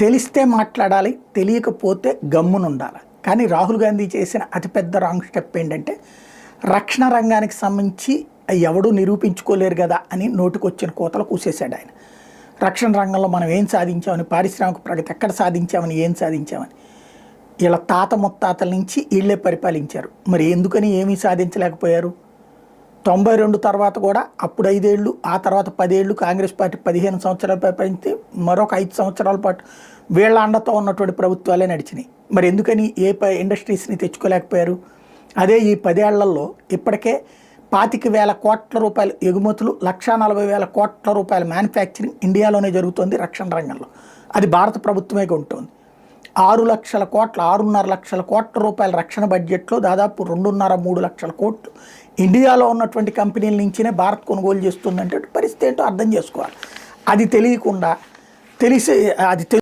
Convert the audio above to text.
తెలిస్తే మాట్లాడాలి, తెలియకపోతే గమ్మునుండాలి. కానీ రాహుల్ గాంధీ చేసిన అతిపెద్ద రాంగ్ స్టెప్ ఏంటంటే రక్షణ రంగానికి సంబంధించి ఎవడూ నిరూపించుకోలేరు కదా అని నోటికొచ్చిన కోతలు కూసేశాడు ఆయన. రక్షణ రంగంలో మనం ఏం సాధించామని, పారిశ్రామిక ప్రగతి ఎక్కడ సాధించామని, ఏం సాధించామని వీళ్ళ తాత ముత్తాతల నుంచి వీళ్ళే పరిపాలించారు. మరి ఎందుకని ఏమీ సాధించలేకపోయారు? 92 తర్వాత కూడా అప్పుడు 5 ఏళ్ళు, ఆ తర్వాత 10 ఏళ్ళు, కాంగ్రెస్ పార్టీ 15 సంవత్సరాలు పరిపాలించి మరొక 5 సంవత్సరాల పాటు వీళ్ళ అండతో ఉన్నటువంటి ప్రభుత్వాలే నడిచినాయి. మరి ఎందుకని ఇండస్ట్రీస్ని తెచ్చుకోలేకపోయారు? అదే ఈ 10 ఏళ్లలో ఇప్పటికే 25,000 కోట్ల రూపాయలు ఎగుమతులు, 1,40,000 కోట్ల రూపాయల మ్యానుఫ్యాక్చరింగ్ ఇండియాలోనే జరుగుతుంది రక్షణ రంగంలో. అది భారత ప్రభుత్వమే ఉంటుంది. 6 లక్షల కోట్ల 6.5 లక్షల కోట్ల రూపాయల రక్షణ బడ్జెట్లో దాదాపు 2.5-3 లక్షల కోట్లు ఇండియాలో ఉన్నటువంటి కంపెనీల నుంచినే భారత్ కొనుగోలు చేస్తుందంటే పరిస్థితి ఏంటో అర్థం చేసుకోవాలి. అది తెలియకుండా అది